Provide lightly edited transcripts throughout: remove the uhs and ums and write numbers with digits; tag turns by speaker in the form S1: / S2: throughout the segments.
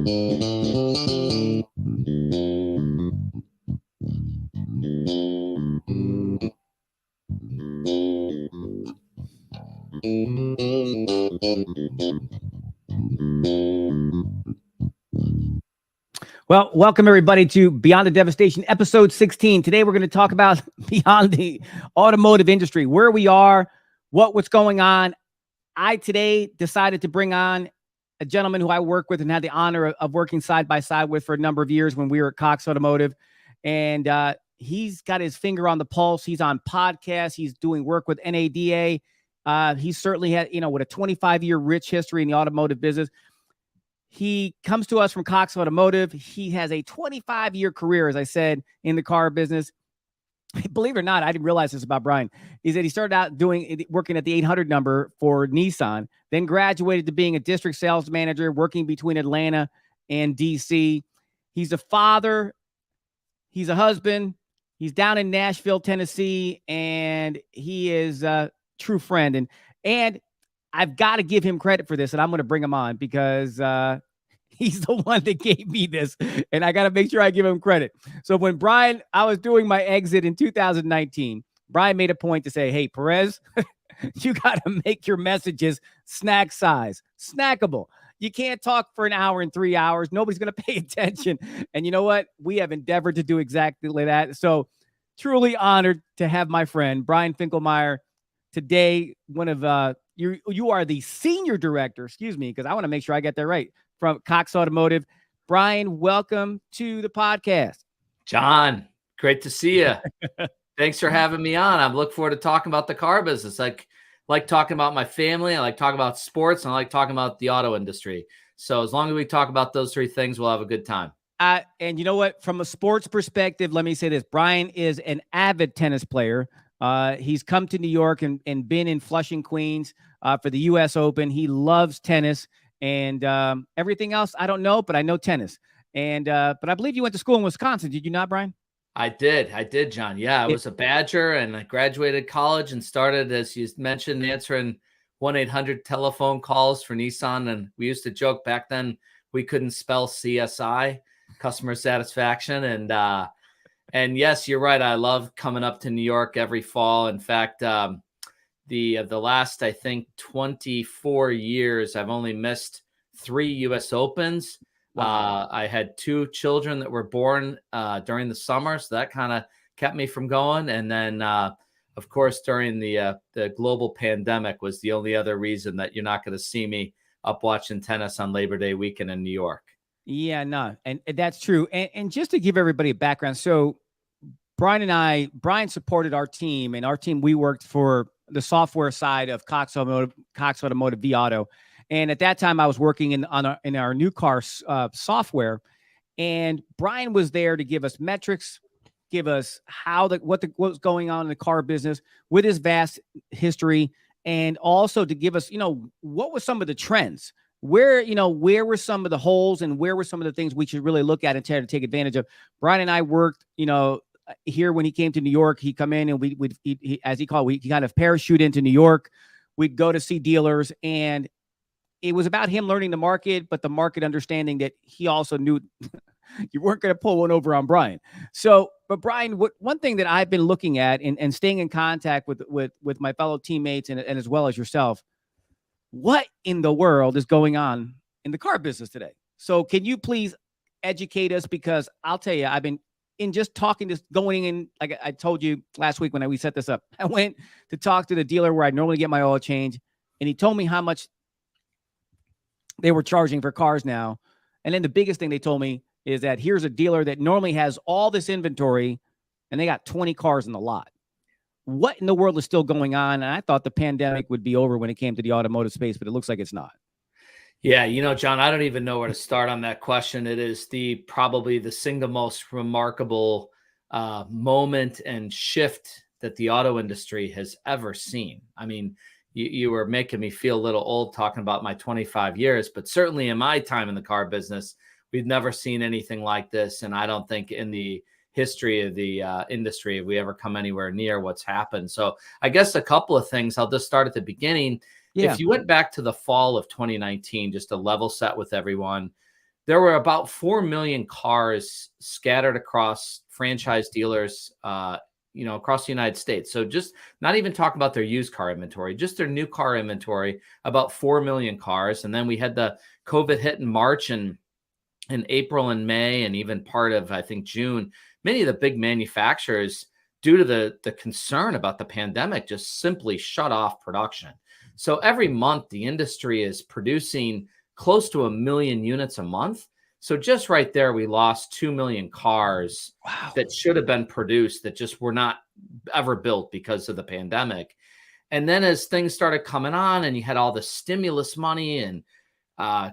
S1: Well, welcome everybody to Beyond the Devastation, episode 16. Today we're going to talk about beyond the automotive industry, where we are, what's going on. I today decided to bring on a gentleman who I work with and had the honor of working side by side with for a number of years when we were at Cox Automotive. And he's got his finger on the pulse. He's on podcasts. He's doing work with NADA. He certainly had, with a 25-year rich history in the automotive business. He comes to us from Cox Automotive. He has a 25-year career, as I said, in the car business. Believe it or not, I didn't realize this about Brian. Is that he started out working at the 800 number for Nissan, then graduated to being a district sales manager, working between Atlanta and DC. He's a father. He's a husband. He's down in Nashville, Tennessee, and he is a true friend. And I've got to give him credit for this, and I'm going to bring him on because he's the one that gave me this, and I got to make sure I give him credit. So when I was doing my exit in 2019, Brian made a point to say, hey, Perez, you got to make your messages snack size, snackable. You can't talk for an hour and 3 hours. Nobody's going to pay attention. And you know what? We have endeavored to do exactly that. So truly honored to have my friend, Brian Finkelmeyer, today. One of you are the senior director, because I want to make sure I get that right, from Cox Automotive. Brian, welcome to the podcast.
S2: John, great to see you. Thanks for having me on. I'm looking forward to talking about the car business. I like talking about my family. I like talking about sports, and I like talking about the auto industry. So as long as we talk about those three things, we'll have a good time.
S1: And you know what? From a sports perspective, let me say this. Brian is an avid tennis player. He's come to New York and been in Flushing, Queens for the U.S. Open. He loves tennis, and everything else I don't know, but I know tennis. And but I believe you went to school in Wisconsin. Did you not, Brian?
S2: I did, John. Yeah, I was a Badger, and I graduated college and started, as you mentioned, answering 1-800 telephone calls for Nissan. And we used to joke back then we couldn't spell CSI, customer satisfaction. And yes, you're right. I love coming up to New York every fall. In fact, the last, I think, 24 years, I've only missed 3 U.S. Opens. Wow. I had 2 children that were born during the summer, so that kind of kept me from going. And then, of course, during the global pandemic was the only other reason that you're not going to see me up watching tennis on Labor Day weekend in New York.
S1: Yeah, no, and that's true. And just to give everybody a background, so Brian supported our team, and our team, we worked for the software side of Cox Automotive V-Auto. And at that time I was working in our new car software, and Brian was there to give us metrics, give us what was going on in the car business with his vast history, and also to give us, what were some of the trends, where were some of the holes, and where were some of the things we should really look at and try to take advantage of. Brian and I worked, here when he came to New York. He'd come in and we kind of parachute into New York. We'd go to see dealers, and it was about him learning the market, but the market understanding that he also knew you weren't going to pull one over on Brian. So, but Brian, one thing that I've been looking at and staying in contact with my fellow teammates and as well as yourself, what in the world is going on in the car business today? So can you please educate us? Because I'll tell you, I've been in just going in, like I told you last week when we set this up, I went to talk to the dealer where I normally get my oil change, and he told me how much they were charging for cars now. And then the biggest thing they told me is that here's a dealer that normally has all this inventory, and they got 20 cars in the lot. What in the world is still going on? And I thought the pandemic would be over when it came to the automotive space, but it looks like it's not.
S2: Yeah, John, I don't even know where to start on that question. It is probably the single most remarkable moment and shift that the auto industry has ever seen. I mean, you were making me feel a little old talking about my 25 years, but certainly in my time in the car business, we've never seen anything like this. And I don't think in the history of the industry have we ever come anywhere near what's happened. So I guess a couple of things. I'll just start at the beginning. Yeah. If you went back to the fall of 2019, just to level set with everyone, there were about 4 million cars scattered across franchise dealers, across the United States. So just not even talk about their used car inventory, just their new car inventory, about 4 million cars. And then we had the COVID hit in March and in April and May, and even part of, I think, June. Many of the big manufacturers, due to the concern about the pandemic, just simply shut off production. So every month, the industry is producing close to 1 million units a month. So just right there, we lost 2 million cars that should have been produced that just were not ever built because of the pandemic. And then as things started coming on and you had all the stimulus money and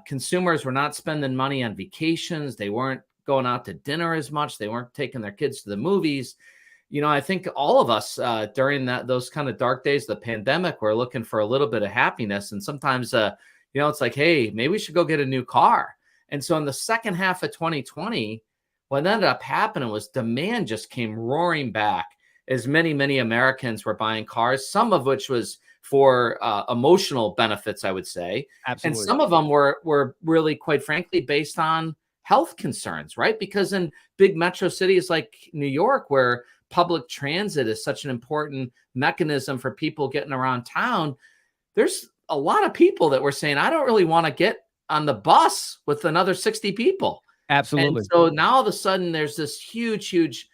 S2: consumers were not spending money on vacations, they weren't going out to dinner as much, they weren't taking their kids to the movies. I think all of us during those kind of dark days of the pandemic were looking for a little bit of happiness. And sometimes, it's like, hey, maybe we should go get a new car. And so in the second half of 2020, what ended up happening was demand just came roaring back as many Americans were buying cars, some of which was for emotional benefits, I would say.
S1: Absolutely.
S2: And some of them were really, quite frankly, based on health concerns, right? Because in big metro cities like New York, where public transit is such an important mechanism for people getting around town, there's a lot of people that were saying, I don't really want to get on the bus with another 60 people.
S1: Absolutely.
S2: And so now all of a sudden there's this huge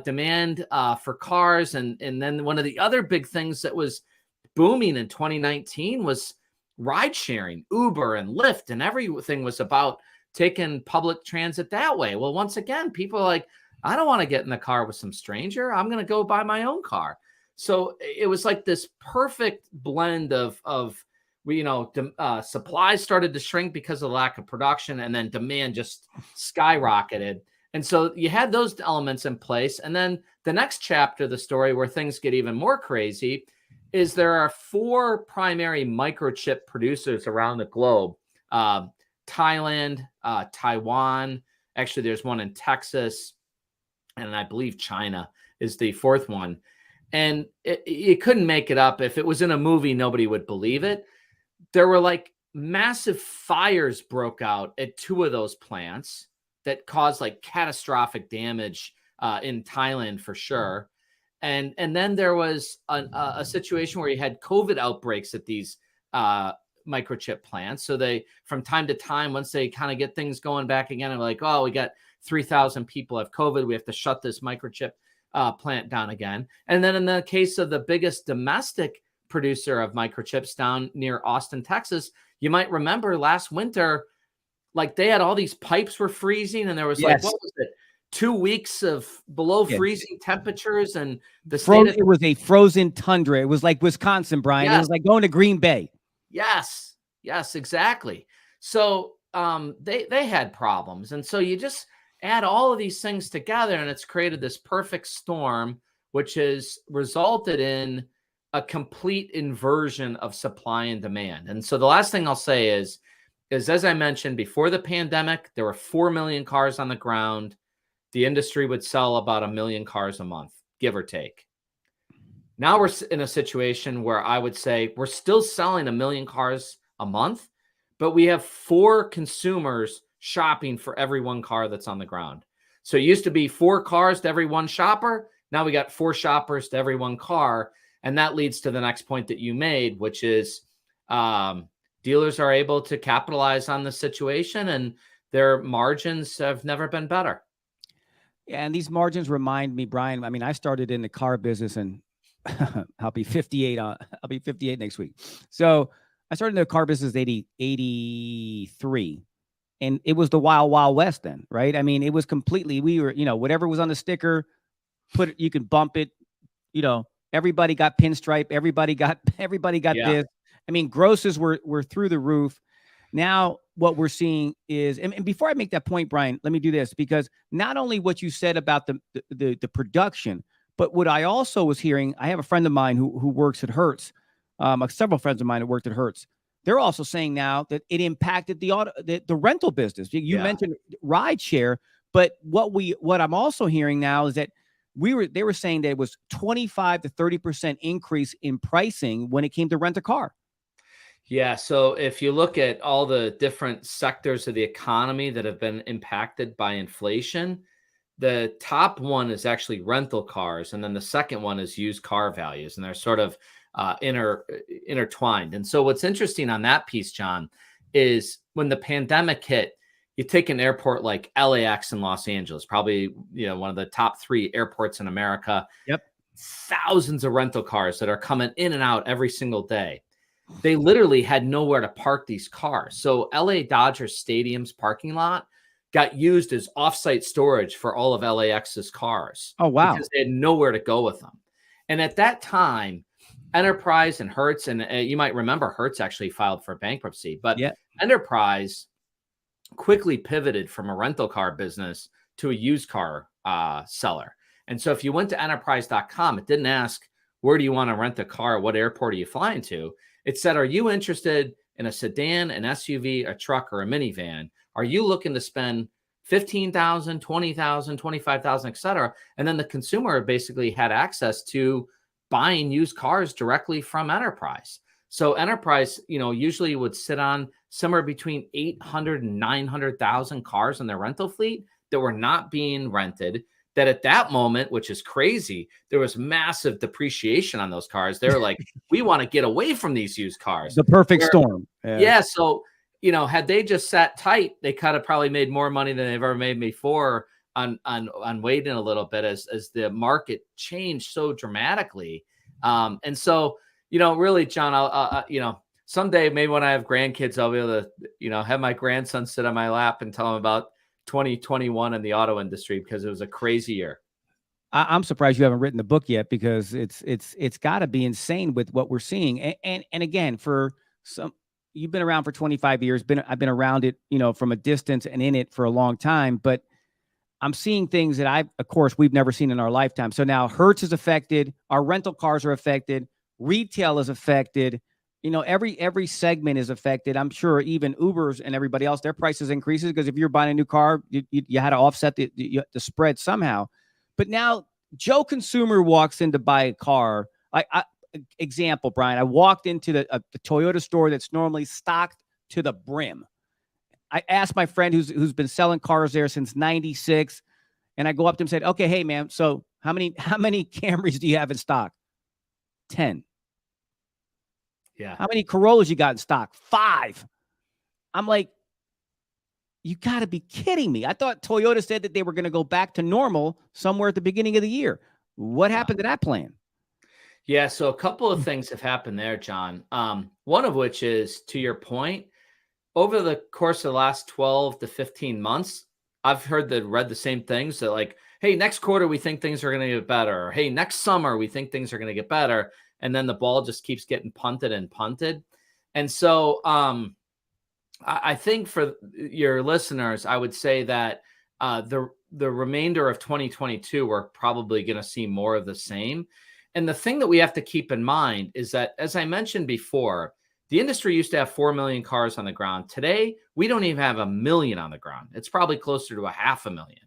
S2: demand for cars. And then one of the other big things that was booming in 2019 was ride sharing, Uber and Lyft, and everything was about taking public transit that way. Well, once again, people are like, I don't want to get in the car with some stranger. I'm going to go buy my own car. So it was like this perfect blend of supply started to shrink because of the lack of production, and then demand just skyrocketed. And so you had those elements in place. And then the next chapter of the story, where things get even more crazy, is there are 4 primary microchip producers around the globe. Thailand, Taiwan, actually there's one in Texas, and I believe China is the 4th one. And you couldn't make it up. If it was in a movie, nobody would believe it. There were like massive fires broke out at 2 of those plants that caused like catastrophic damage in Thailand for sure. And then there was a situation where you had COVID outbreaks at these microchip plants. So they, from time to time, once they kind of get things going back again, they're like, oh, we got 3,000 people have COVID. We have to shut this microchip plant down again. And then in the case of the biggest domestic producer of microchips down near Austin, Texas, you might remember last winter, like they had all these pipes were freezing, and there was like, what was it? 2 weeks of below freezing temperatures, and
S1: it was a frozen tundra. It was like Wisconsin, Brian. It was like going to Green Bay.
S2: Yes, exactly. So they had problems. And so you just add all of these things together, and it's created this perfect storm, which has resulted in a complete inversion of supply and demand. And so the last thing I'll say is as I mentioned, before the pandemic, there were 4 million cars on the ground. The industry would sell about 1 million cars a month, give or take. Now we're in a situation where I would say we're still selling 1 million cars a month, but we have 4 consumers shopping for every 1 car that's on the ground. So it used to be 4 cars to every 1 shopper. Now we got 4 shoppers to every 1 car. And that leads to the next point that you made, which is dealers are able to capitalize on the situation, and their margins have never been better.
S1: Yeah, and these margins remind me, Brian, I mean, I started in the car business, and I'll be 58 next week. So I started in the car business 83, and it was the wild, wild west then, right? I mean, it was completely, we were, whatever was on the sticker, you can bump it, everybody got pinstripe, everybody got this. I mean, grosses were through the roof. Now what we're seeing is, and before I make that point, Brian, let me do this, because not only what you said about the production, but what I also was hearing, I have a friend of mine who works at Hertz, several friends of mine that worked at Hertz. They're also saying now that it impacted the rental business. You mentioned ride share, but what I'm also hearing now is that they were saying that it was 25 to 30% increase in pricing when it came to rent a car.
S2: Yeah. So if you look at all the different sectors of the economy that have been impacted by inflation, the top one is actually rental cars, and then the second one is used car values, and they're sort of intertwined. And so, what's interesting on that piece, John, is when the pandemic hit, you take an airport like LAX in Los Angeles, probably one of the top 3 airports in America.
S1: Yep.
S2: Thousands of rental cars that are coming in and out every single day. They literally had nowhere to park these cars. So LA Dodgers Stadium's parking lot got used as offsite storage for all of LAX's cars.
S1: Oh, wow.
S2: Because they had nowhere to go with them. And at that time, Enterprise and Hertz, and you might remember Hertz actually filed for bankruptcy, but
S1: Yeah.
S2: Enterprise quickly pivoted from a rental car business to a used car seller. And so if you went to enterprise.com, it didn't ask, where do you want to rent a car? What airport are you flying to? It said, are you interested in a sedan, an SUV, a truck, or a minivan? Are you looking to spend $15,000, $20,000, $25,000, et cetera? And then the consumer basically had access to buying used cars directly from Enterprise. So Enterprise, usually would sit on somewhere between 800 and 900,000 cars in their rental fleet that were not being rented. That at that moment, which is crazy, there was massive depreciation on those cars. They were like, we want to get away from these used cars.
S1: The perfect storm.
S2: Yeah. So, had they just sat tight, they kind of probably made more money than they've ever made before on waiting a little bit as the market changed so dramatically. And so, really, John, I'll someday, maybe when I have grandkids, I'll be able to, have my grandson sit on my lap and tell him about 2021 in the auto industry, because it was a crazy year.
S1: I'm surprised you haven't written the book yet, because it's got to be insane with what we're seeing. And again, for some, you've been around for 25 years. I've been around it, from a distance and in it for a long time. But I'm seeing things that of course, we've never seen in our lifetime. So now Hertz is affected. Our rental cars are affected. Retail is affected. Every segment is affected. I'm sure even Ubers and everybody else, their prices increases because if you're buying a new car, you had to offset the spread somehow. But now Joe Consumer walks in to buy a car. Example, Brian, I walked into the Toyota store that's normally stocked to the brim. I asked my friend who's been selling cars there since '96, and I go up to him and said, "Okay, hey man, so how many Camrys do you have in stock?" 10.
S2: Yeah.
S1: How many Corollas you got in stock? 5. I'm like, you got to be kidding me. I thought Toyota said that they were going to go back to normal somewhere at the beginning of the year. What happened to that plan?
S2: Yeah. So a couple of things have happened there, John. One of which is, to your point, over the course of the last 12 to 15 months, I've read the same things that like, hey, next quarter, we think things are going to get better. Or, hey, next summer, we think things are going to get better. And then the ball just keeps getting punted and punted. And so I think for your listeners, I would say that the remainder of 2022, we're probably going to see more of the same. And the thing that we have to keep in mind is that, as I mentioned before, the industry used to have 4 million cars on the ground. Today, we don't even have 1 million on the ground. It's probably closer to 500,000.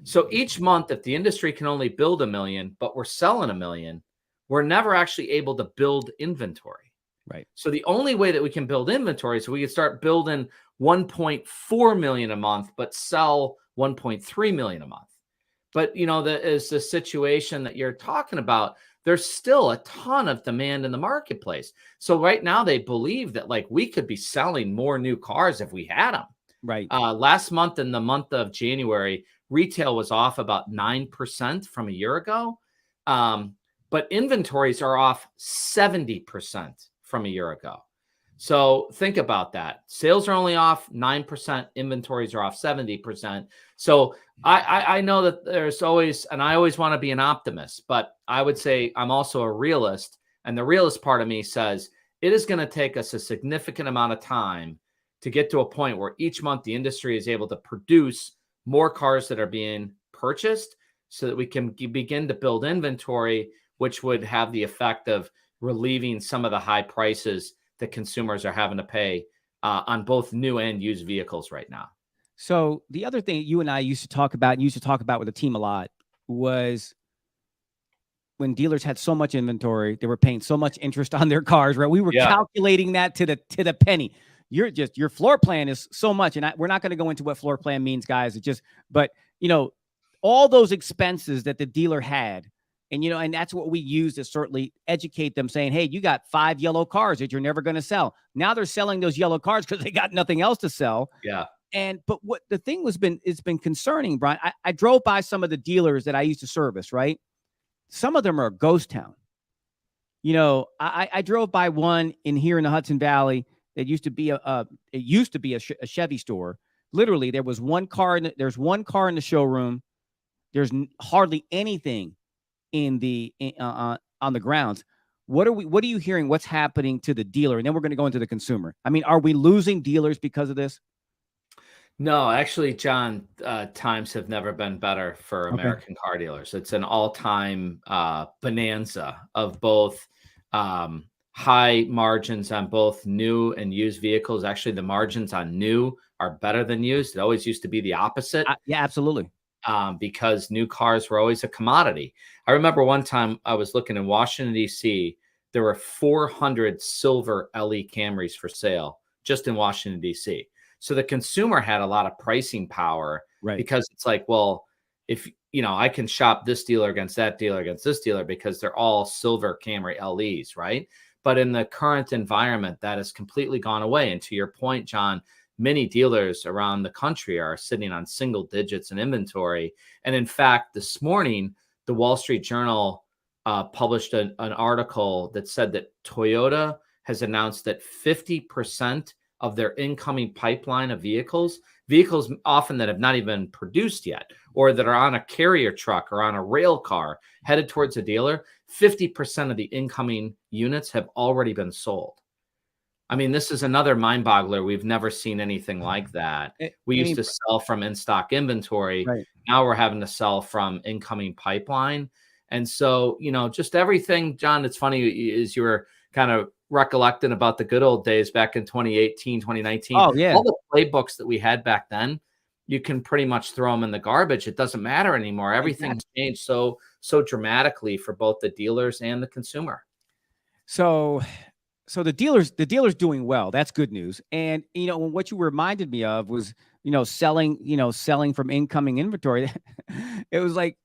S2: So each month, if the industry can only build 1 million, but we're selling 1 million, we're never actually able to build inventory.
S1: Right. So
S2: the only way that we can build inventory is we can start building 1.4 million a month, but sell 1.3 million a month. But, that is the situation that you're talking about. There's still a ton of demand in the marketplace. So right now they believe that like we could be selling more new cars if we had them.
S1: Right.
S2: Last month, in the month of January, retail was off about 9% from a year ago. But inventories are off 70% from a year ago. So think about that. Sales are only off 9%. Inventories are off 70%. So I know that there's always, and I always want to be an optimist, but I would say I'm also a realist. And the realist part of me says it is going to take us a significant amount of time to get to a point where each month the industry is able to produce more cars that are being purchased so that we can begin to build inventory, which would have the effect of relieving some of the high prices that consumers are having to pay on both new and used vehicles right now.
S1: So the other thing you and I used to talk about with the team a lot was when dealers had so much inventory, they were paying so much interest on their cars, right? We were calculating that to the penny. Your floor plan is so much, and we're not going to go into what floor plan means, guys. But all those expenses that the dealer had, and and that's what we use to certainly educate them, saying, hey, you got 5 yellow cars that you're never going to sell. Now they're selling those yellow cars because they got nothing else to sell.
S2: Yeah.
S1: But what the thing it's been concerning, Brian. I drove by some of the dealers that I used to service, right? Some of them are a ghost town. I drove by one here in the Hudson Valley. It used to be a Chevy store. Literally, there's one car in the showroom. There's hardly anything on the grounds. What are you hearing? What's happening to the dealer? And then we're going to go into the consumer. I mean, are we losing dealers because of this?
S2: No, actually, John, times have never been better for American car dealers. It's an all-time bonanza of both high margins on both new and used vehicles. Actually, the margins on new are better than used. It always used to be the opposite.
S1: Yeah, absolutely.
S2: Because new cars were always a commodity. I remember one time I was looking in Washington, D.C., there were 400 silver LE Camrys for sale just in Washington, D.C. So the consumer had a lot of pricing power,
S1: right?
S2: Because it's like, well, if I can shop this dealer against that dealer against this dealer because they're all silver Camry LEs, right? But in the current environment, that has completely gone away. And to your point, John, many dealers around the country are sitting on single digits in inventory. And in fact, this morning, the Wall Street Journal published an article that said that Toyota has announced that 50% of their incoming pipeline of vehicles often that have not even been produced yet, or that are on a carrier truck or on a rail car headed towards a dealer, 50% of the incoming units have already been sold. I mean, this is another mind boggler. We've never seen anything like that. We used to sell from in-stock inventory.
S1: Right.
S2: Now we're having to sell from incoming pipeline. And so, just everything, John, it's funny is you were kind of recollecting about the good old days back in 2018, 2019.
S1: Oh, yeah.
S2: All the playbooks that we had back then, you can pretty much throw them in the garbage. It doesn't matter anymore. Everything's changed so dramatically for both the dealers and the consumer.
S1: So the dealers doing well. That's good news. And what you reminded me of was selling from incoming inventory. It was like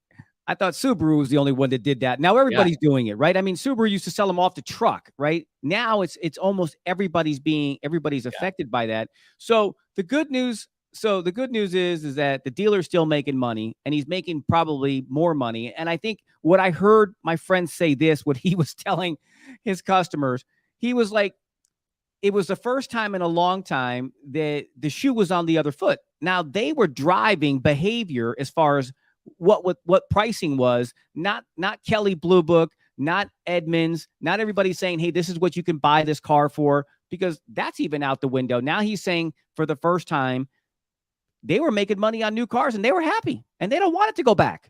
S1: I thought Subaru was the only one that did that. Now everybody's doing it, right? I mean, Subaru used to sell them off the truck, right? Now it's almost everybody's affected by that. So the good news is that the dealer's still making money, and he's making probably more money. And I think what I heard my friend say what he was telling his customers, he was like, it was the first time in a long time that the shoe was on the other foot. Now they were driving behavior as far as what pricing was, not Kelley Blue Book, not Edmunds, not everybody saying, hey, this is what you can buy this car for, because that's even out the window. Now he's saying for the first time, they were making money on new cars and they were happy and they don't want it to go back.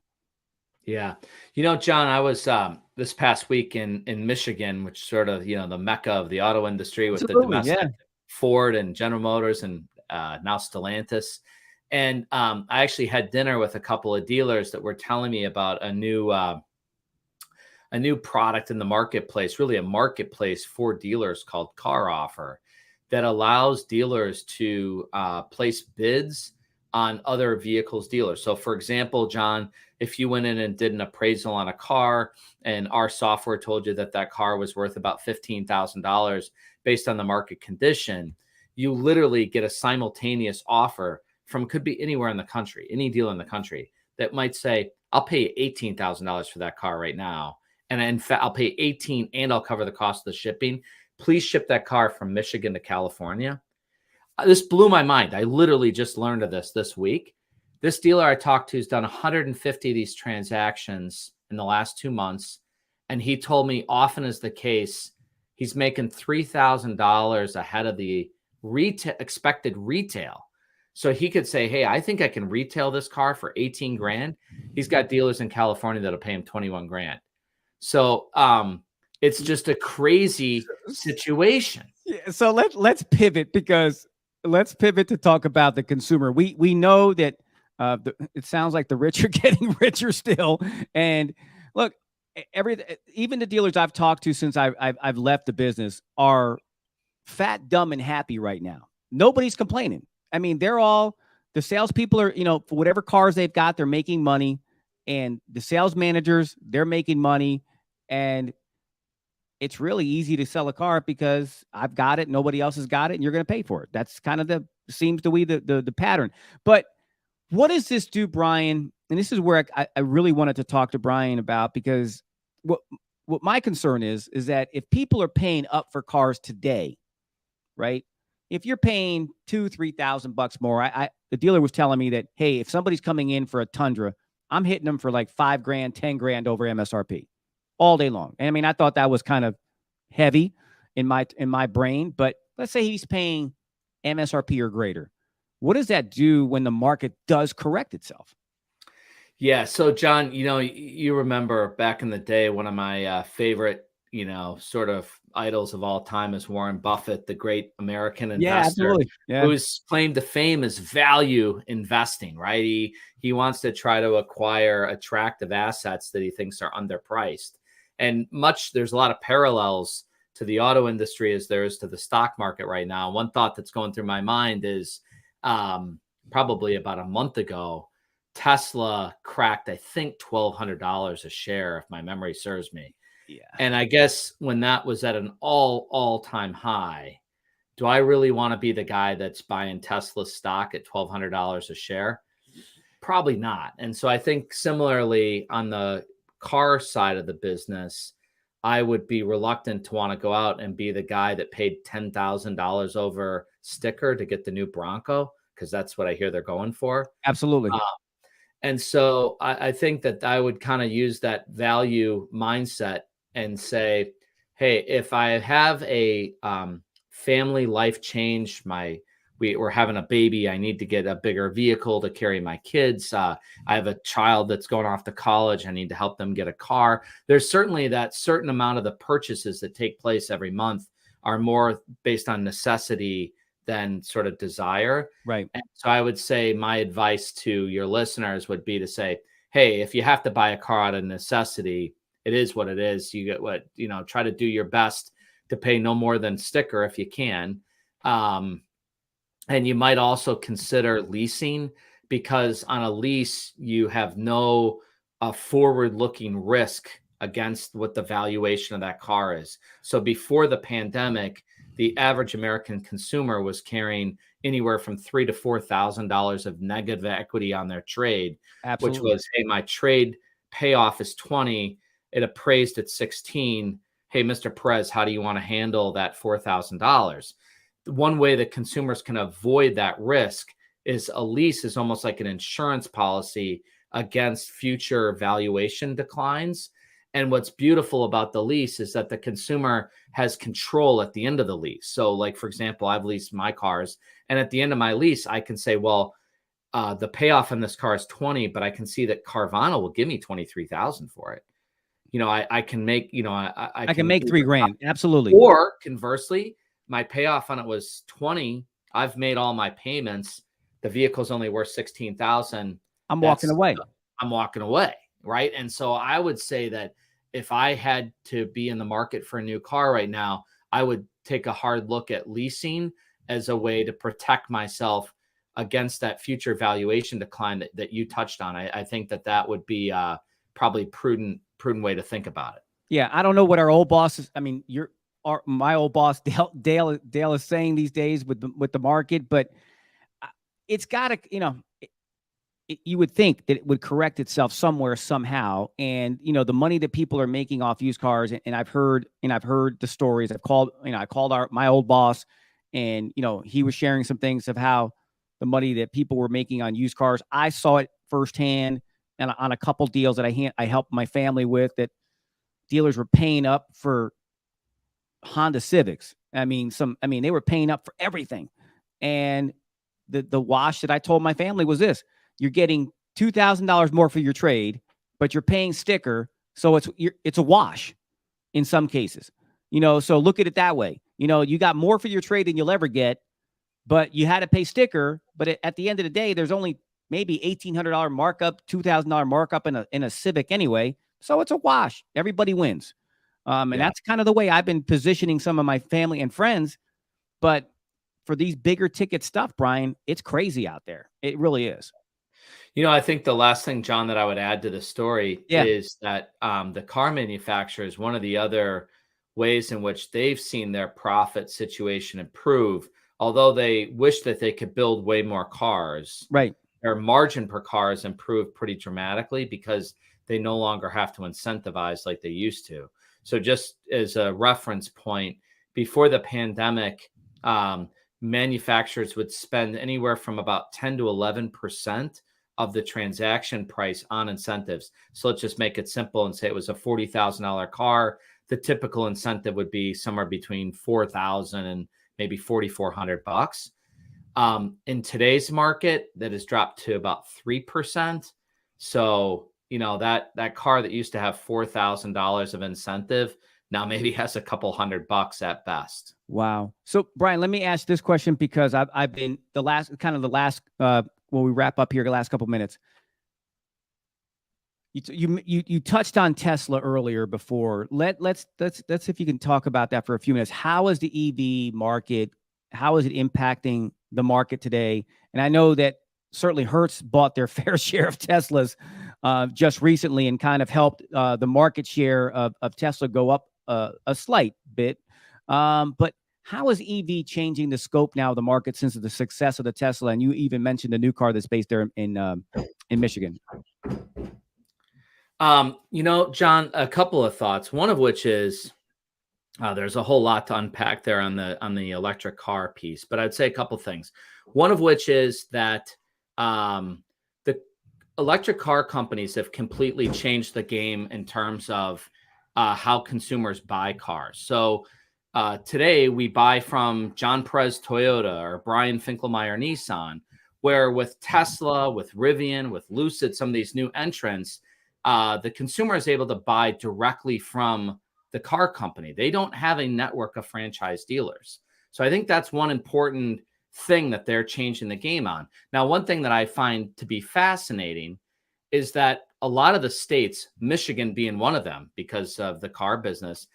S2: Yeah. John, I was this past week in Michigan, which sort of, the mecca of the auto industry with
S1: Absolutely,
S2: the domestic Ford and General Motors and now Stellantis. And I actually had dinner with a couple of dealers that were telling me about a new product in the marketplace, really a marketplace for dealers called Car Offer, that allows dealers to place bids on other vehicles dealers. So for example, John, if you went in and did an appraisal on a car and our software told you that car was worth about $15,000 based on the market condition, you literally get a simultaneous offer from, could be anywhere in the country, any dealer in the country that might say, I'll pay $18,000 for that car right now. And in fact, I'll pay 18 and I'll cover the cost of the shipping. Please ship that car from Michigan to California. This blew my mind. I literally just learned of this week. This dealer I talked to has done 150 of these transactions in the last 2 months. And he told me often is the case, he's making $3,000 ahead of the expected retail. So he could say, hey, I think I can retail this car for 18 grand. He's got dealers in California that'll pay him 21 grand. So it's just a crazy situation.
S1: Yeah, so let's pivot to talk about the consumer. We know that it sounds like the rich are getting richer still. And look, even the dealers I've talked to since I've left the business are fat, dumb, and happy right now. Nobody's complaining. I mean, the salespeople are, for whatever cars they've got, they're making money, and the sales managers, they're making money, and it's really easy to sell a car because I've got it, nobody else has got it, and you're going to pay for it. That's kind of seems to be the pattern. But what does this do, Brian? And this is where I really wanted to talk to Brian about, because what my concern is that if people are paying up for cars today, right? If you're paying $2,000-3,000 more, the dealer was telling me that, hey, if somebody's coming in for a Tundra, I'm hitting them for like $5,000, $10,000 over MSRP all day long. And I mean, I thought that was kind of heavy in my brain, but let's say he's paying MSRP or greater. What does that do when the market does correct itself?
S2: Yeah. So John, you remember back in the day, one of my favorite, sort of idols of all time is Warren Buffett, the great American investor, whose claim to fame is value investing, right? He wants to try to acquire attractive assets that he thinks are underpriced. And there's a lot of parallels to the auto industry as there is to the stock market right now. One thought that's going through my mind is probably about a month ago, Tesla cracked, I think, $1,200 a share, if my memory serves me. Yeah. And I guess when that was at an all-time high, do I really want to be the guy that's buying Tesla stock at $1,200 a share? Probably not. And so I think similarly on the car side of the business, I would be reluctant to want to go out and be the guy that paid $10,000 over sticker to get the new Bronco, because that's what I hear they're going for.
S1: Absolutely.
S2: And so I think that I would kind of use that value mindset and say, hey, if I have a family life change, we're having a baby, I need to get a bigger vehicle to carry my kids. I have a child that's going off to college, I need to help them get a car. There's certainly that certain amount of the purchases that take place every month are more based on necessity than sort of desire.
S1: Right.
S2: And so I would say my advice to your listeners would be to say, hey, if you have to buy a car out of necessity, it is what it is. You get try to do your best to pay no more than sticker if you can. And you might also consider leasing, because on a lease, you have no forward-looking risk against what the valuation of that car is. So before the pandemic, the average American consumer was carrying anywhere from $3,000 to $4,000 of negative equity on their trade. Absolutely. Which was, hey, my trade payoff is 20, it appraised at 16. Hey, Mr. Perez, how do you want to handle that $4,000? One way that consumers can avoid that risk is a lease is almost like an insurance policy against future valuation declines. And what's beautiful about the lease is that the consumer has control at the end of the lease. So like, for example, I've leased my cars, and at the end of my lease, I can say, well, the payoff on this car is 20, but I can see that Carvana will give me 23,000 for it. I can make, I can make
S1: $3,000. Absolutely.
S2: Or conversely, my payoff on it was 20. I've made all my payments. The vehicle's only worth 16,000.
S1: I'm walking away.
S2: Right. And so I would say that if I had to be in the market for a new car right now, I would take a hard look at leasing as a way to protect myself against that future valuation decline that you touched on. I think that would be probably prudent way to think about it.
S1: Yeah. I don't know what our old boss is. I mean, my old boss, Dale is saying these days with the market, but it's got to, you would think that it would correct itself somewhere, somehow. And, the money that people are making off used cars, and I've heard the stories. I called my old boss, and, he was sharing some things of how the money that people were making on used cars. I saw it firsthand, and on a couple deals that I helped my family with, that dealers were paying up for Honda Civics. I mean, they were paying up for everything. And the wash that I told my family was this: you're getting $2,000 more for your trade, but you're paying sticker. So it's a wash in some cases, so look at it that way. You got more for your trade than you'll ever get, but you had to pay sticker. But at the end of the day, there's only maybe $1,800 markup, $2,000 markup in a Civic anyway. So it's a wash. Everybody wins. And that's kind of the way I've been positioning some of my family and friends. But for these bigger ticket stuff, Brian, it's crazy out there. It really is.
S2: I think the last thing, John, that I would add to the story
S1: Yeah.
S2: is that the car manufacturers, one of the other ways in which they've seen their profit situation improve, although they wish that they could build way more cars,
S1: Right.
S2: their margin per car has improved pretty dramatically because they no longer have to incentivize like they used to. So just as a reference point, before the pandemic, manufacturers would spend anywhere from about 10 to 11% of the transaction price on incentives. So let's just make it simple and say it was a $40,000 car. The typical incentive would be somewhere between $4,000 and maybe $4,400. In today's market, that has dropped to about 3%. So, that car that used to have $4,000 of incentive now maybe has a couple $100 at best.
S1: Wow. So Brian, let me ask this question because I've been when we wrap up here, the last couple minutes. You touched on Tesla earlier before. Let's see if you can talk about that for a few minutes. How is the EV market? How is it impacting the market today? And I know that certainly Hertz bought their fair share of Teslas just recently and kind of helped the market share of Tesla go up a slight bit. But how is EV changing the scope now of the market since the success of the Tesla? And you even mentioned the new car that's based there in Michigan.
S2: John, a couple of thoughts. One of which is there's a whole lot to unpack there on the electric car piece, but I'd say a couple things. One of which is that the electric car companies have completely changed the game in terms of how consumers buy cars. So today we buy from John Perez Toyota or Brian Finkelmeyer Nissan, where with Tesla, with Rivian, with Lucid, some of these new entrants, the consumer is able to buy directly from the car company. They don't have a network of franchise dealers. So I think that's one important thing that they're changing the game on. Now, one thing that I find to be fascinating is that a lot of the states, Michigan being one of them because of the car business,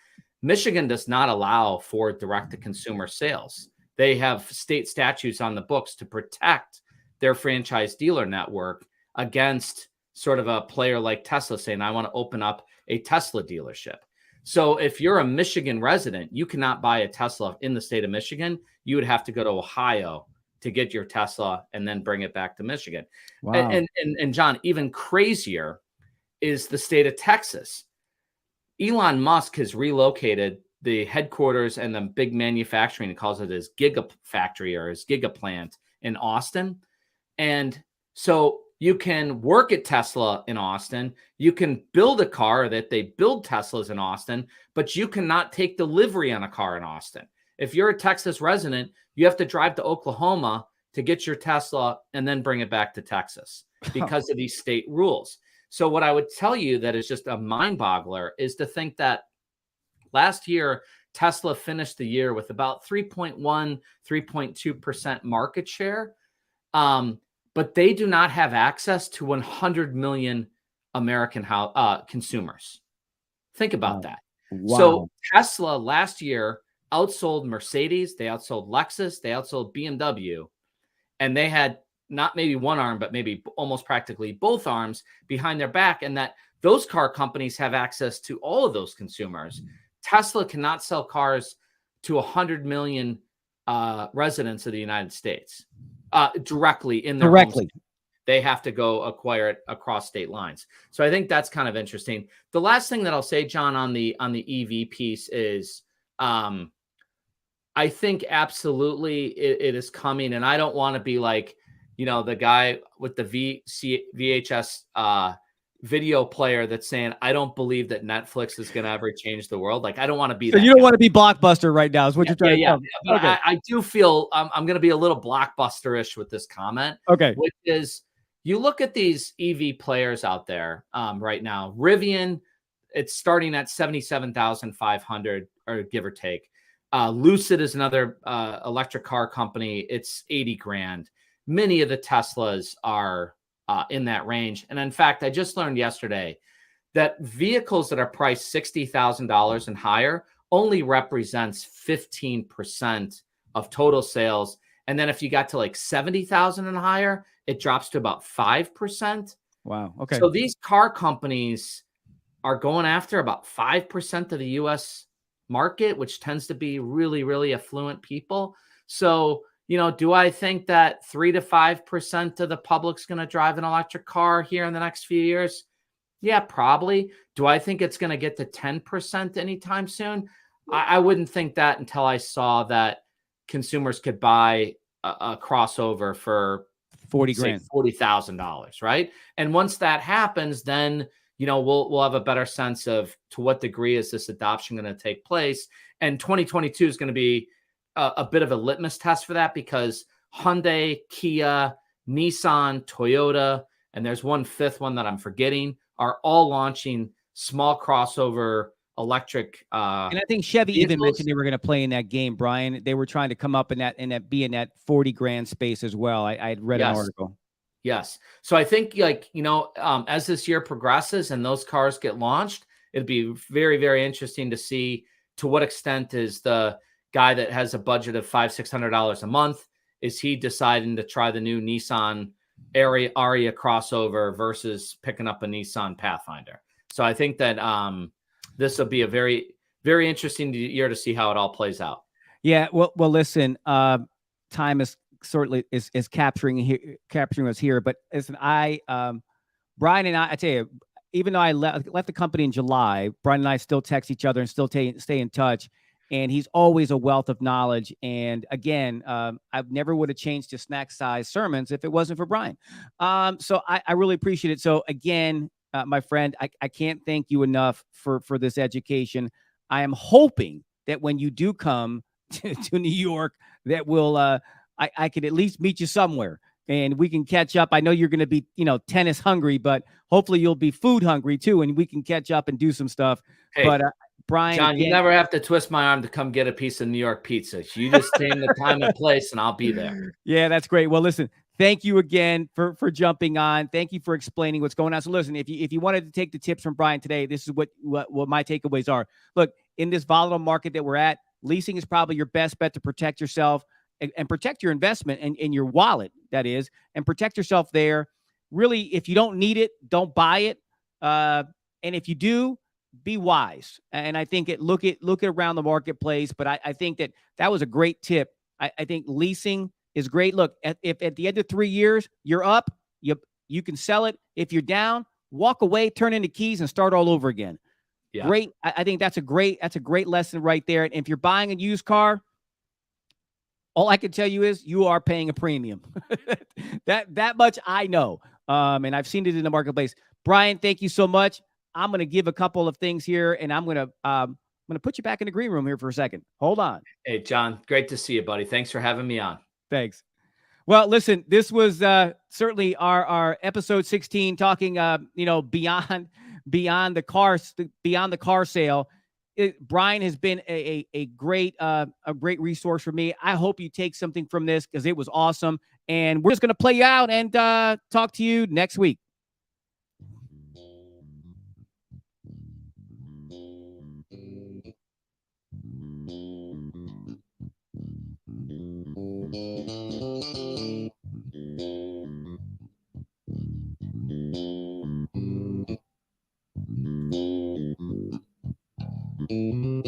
S2: Michigan does not allow for direct-to-consumer sales. They have state statutes on the books to protect their franchise dealer network against sort of a player like Tesla saying, I want to open up a Tesla dealership. So if you're a Michigan resident, you cannot buy a Tesla in the state of Michigan. You would have to go to Ohio to get your Tesla and then bring it back to Michigan.
S1: Wow.
S2: And John, even crazier is the state of Texas. Elon Musk has relocated the headquarters and the big manufacturing, he calls it his gigafactory or his gigaplant in Austin. And so you can work at Tesla in Austin. You can build a car that they build Teslas in Austin, but you cannot take delivery on a car in Austin. If you're a Texas resident, you have to drive to Oklahoma to get your Tesla and then bring it back to Texas because of these state rules. So what I would tell you that is just a mind boggler is to think that last year, Tesla finished the year with about 3.1, 3.2% market share. But they do not have access to 100 million American consumers. Think about that.
S1: Wow.
S2: So Tesla last year outsold Mercedes, they outsold Lexus, they outsold BMW, and they had not maybe one arm, but maybe almost practically both arms behind their back, and that those car companies have access to all of those consumers. Tesla cannot sell cars to 100 million residents of the United States. Directly in their homes. They have to go acquire it across state lines. So I think that's kind of interesting. The last thing that I'll say, John, on the EV piece is I think absolutely it is coming. And I don't want to be like, the guy with the VHS video player that's saying, I don't believe that Netflix is going to ever change the world. Like, I don't want to be
S1: so
S2: that
S1: you don't
S2: guy.
S1: want to be Blockbuster right now is what you're trying to tell me.
S2: But
S1: okay.
S2: I do feel I'm going to be a little Blockbuster-ish with this comment.
S1: Okay.
S2: Which is, you look at these EV players out there right now. Rivian, it's starting at 77,500 or give or take. Lucid is another electric car company. It's 80 grand. Many of the Teslas are in that range. And in fact, I just learned yesterday that vehicles that are priced $60,000 and higher only represents 15% of total sales. And then if you got to like 70,000 and higher, it drops to about 5%.
S1: Wow. Okay.
S2: So these car companies are going after about 5% of the US market, which tends to be really, really affluent people. So, do I think that 3 to 5% of the public's going to drive an electric car here in the next few years? Yeah, probably. Do I think it's going to get to 10% anytime soon? I wouldn't think that until I saw that consumers could buy a crossover for
S1: 40 grand,
S2: $40,000, right? And once that happens, then we'll have a better sense of to what degree is this adoption going to take place. And 2022 is going to be a bit of a litmus test for that, because Hyundai, Kia, Nissan, Toyota, and there's one fifth one that I'm forgetting, are all launching small crossover electric.
S1: And I think Chevy
S2: vehicles.
S1: even mentioned they were going to play in that game, Brian. They were trying to come up in that 40 grand space as well. I had read an article.
S2: Yes. So I think as this year progresses and those cars get launched, it'd be very, very interesting to see to what extent is the guy that has a budget of $500-600 a month, is he deciding to try the new Nissan Aria crossover versus picking up a Nissan Pathfinder. So I think that this will be a very, very interesting year to see how it all plays out.
S1: Yeah. Well, listen, time is certainly is capturing us here, but listen, Brian and I tell you, even though I left the company in July, Brian and I still text each other and still stay in touch. And he's always a wealth of knowledge. And again, I never would have changed to snack size sermons if it wasn't for Brian. So I really appreciate it. So again, my friend, I can't thank you enough for this education. I am hoping that when you do come to New York, that I could at least meet you somewhere and we can catch up. I know you're going to be, tennis hungry, but hopefully you'll be food hungry too. And we can catch up and do some stuff.
S2: Hey.
S1: But Brian,
S2: John, you never have to twist my arm to come get a piece of New York pizza. You just name the time and place, and I'll be there.
S1: Yeah, that's great. Well, listen, thank you again for jumping on. Thank you for explaining what's going on. So, listen, if you wanted to take the tips from Brian today, this is what my takeaways are. Look, in this volatile market that we're at, leasing is probably your best bet to protect yourself and protect your investment and your wallet, that is, and protect yourself there. Really, if you don't need it, don't buy it. And if you do, be wise. And I think look at around the marketplace. But I think that was a great tip. I think leasing is great. Look, if at the end of 3 years you're up, you can sell it. If you're down, walk away, turn in the keys, and start all over again. Yeah. Great. I think that's a great lesson right there. And if you're buying a used car, all I can tell you is you are paying a premium. that much I know. And I've seen it in the marketplace. Brian, thank you so much. I'm going to give a couple of things here, and I'm going to put you back in the green room here for a second. Hold on.
S2: Hey, John, great to see you, buddy. Thanks for having me on.
S1: Thanks. Well, listen, this was certainly our episode 16, talking beyond the car sale. Brian has been a great resource for me. I hope you take something from this because it was awesome. And we're just going to play you out and talk to you next week.